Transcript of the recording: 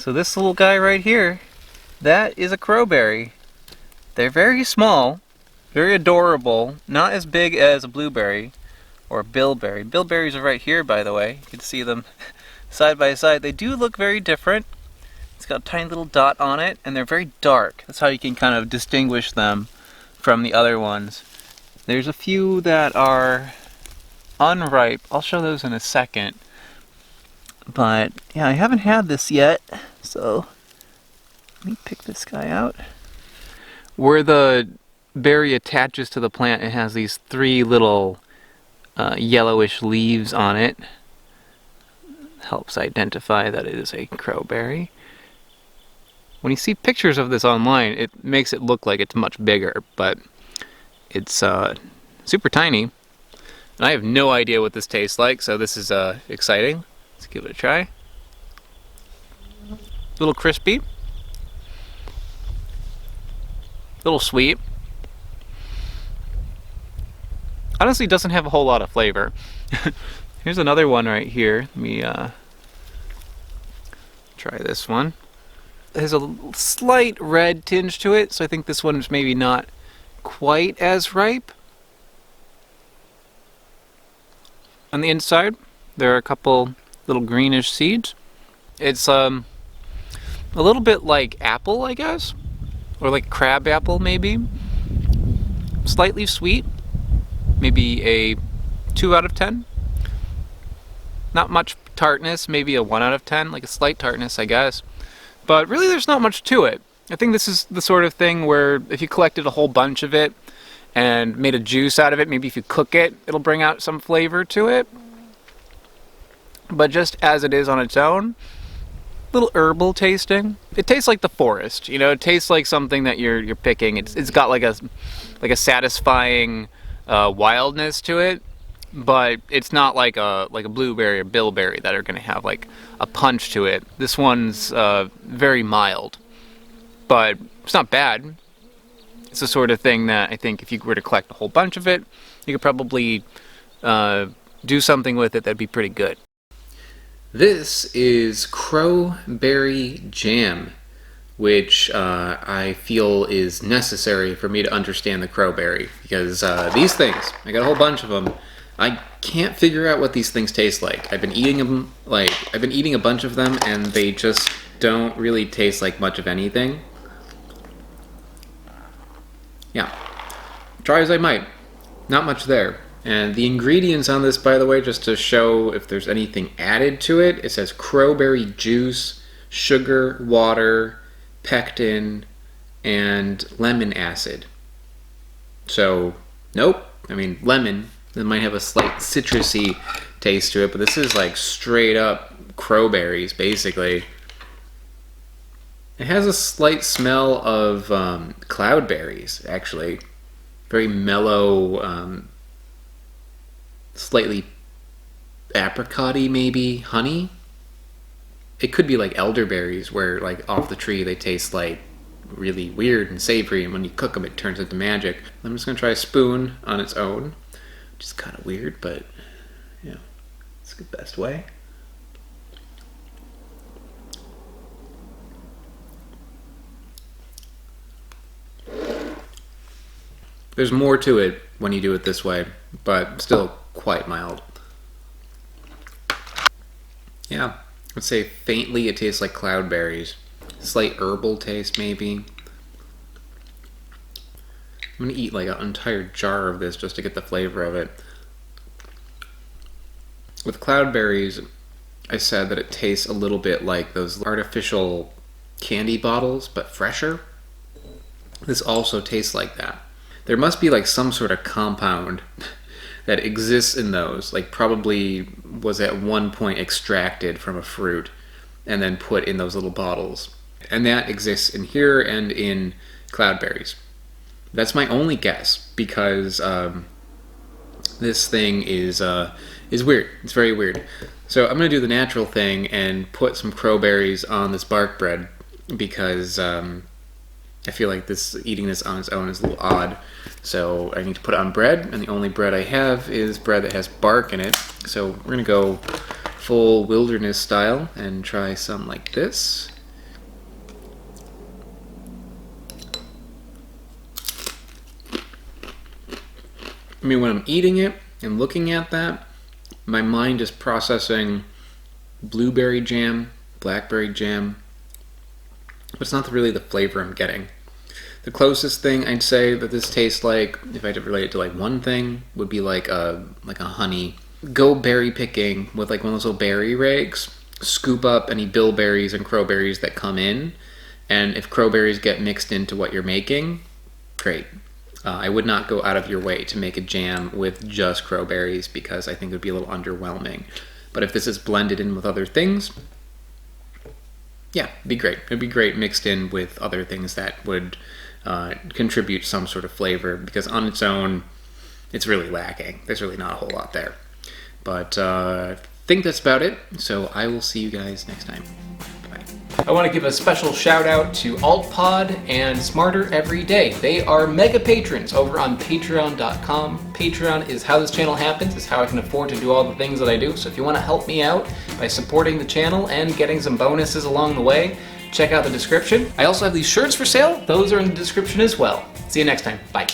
So this little guy right here, that is a crowberry. They're very small, very adorable, not as big as a blueberry or a bilberry. Bilberries are right here, by the way. You can see them side by side. They do look very different. It's got a tiny little dot on it, and they're very dark. That's how you can kind of distinguish them from the other ones. There's a few that are unripe. I'll show those in a second. But yeah, I haven't had this yet, so let me pick this guy out. Where the berry attaches to the plant, it has these three little yellowish leaves on it. Helps identify that it is a crowberry. When you see pictures of this online, it makes it look like it's much bigger, but it's super tiny. And I have no idea what this tastes like, so this is exciting. Let's give it a try. A little crispy. A little sweet. Honestly, doesn't have a whole lot of flavor. Here's another one right here. Let me try this one. It has a slight red tinge to it, so I think this one's maybe not quite as ripe. On the inside, there are a couple little greenish seeds. It's a little bit like apple, I guess, or like crab apple maybe. Slightly sweet, maybe a 2 out of 10. Not much tartness, maybe a 1 out of 10, like a slight tartness, I guess. But really there's not much to it. I think this is the sort of thing where if you collected a whole bunch of it and made a juice out of it, maybe if you cook it, it'll bring out some flavor to it. But just as it is on its own, a little herbal tasting. It tastes like the forest, you know, it tastes like something that you're picking. It's got like a satisfying wildness to it. But it's not like a blueberry or bilberry that are going to have like a punch to it. This one's very mild, but it's not bad. It's the sort of thing that I think if you were to collect a whole bunch of it, you could probably do something with it that'd be pretty good. This is Crowberry jam, which I feel is necessary for me to understand the crowberry, because these things, I got a whole bunch of them. I can't figure out what these things taste like. I've been eating them, I've been eating a bunch of them, and they just don't really taste like much of anything. Yeah, try as I might, not much there. And the ingredients on this, by the way, just to show if there's anything added to it, it says crowberry juice, sugar, water, pectin, and lemon acid. So, nope. I mean, lemon. It might have a slight citrusy taste to it, but this is like straight up crowberries, basically. It has a slight smell of cloudberries, actually. Very mellow, slightly apricot-y, maybe, honey. It could be like elderberries, where like off the tree they taste like really weird and savory, and when you cook them it turns into magic. I'm just going to try a spoon on its own. Which is kind of weird, but yeah, it's the best way. There's more to it when you do it this way, but still quite mild. Yeah, I'd say faintly it tastes like cloudberries. Slight herbal taste, maybe. I'm gonna eat like an entire jar of this just to get the flavor of it. With cloudberries, I said that it tastes a little bit like those artificial candy bottles, but fresher. This also tastes like that. There must be like some sort of compound that exists in those, like probably was at one point extracted from a fruit and then put in those little bottles. And that exists in here and in cloudberries. That's my only guess, because this thing is weird. It's very weird. So I'm going to do the natural thing and put some crowberries on this bark bread, because I feel like eating this on its own is a little odd. So I need to put it on bread, and the only bread I have is bread that has bark in it. So we're going to go full wilderness style and try some like this. I mean, when I'm eating it and looking at that, my mind is processing blueberry jam, blackberry jam, but it's not really the flavor I'm getting. The closest thing I'd say that this tastes like, if I had to relate it to like one thing, would be like a honey. Go berry picking with like one of those little berry rakes, scoop up any bilberries and crowberries that come in, and if crowberries get mixed into what you're making, great. I would not go out of your way to make a jam with just crowberries because I think it would be a little underwhelming. But if this is blended in with other things, yeah, it'd be great. It'd be great mixed in with other things that would contribute some sort of flavor, because on its own, it's really lacking. There's really not a whole lot there. But I think that's about it. So I will see you guys next time. Bye. I want to give a special shout out to AltPod and Smarter Every Day. They are mega patrons over on patreon.com. Patreon is how this channel happens. It's how I can afford to do all the things that I do. So if you want to help me out by supporting the channel and getting some bonuses along the way, check out the description. I also have these shirts for sale. Those are in the description as well. See you next time. Bye.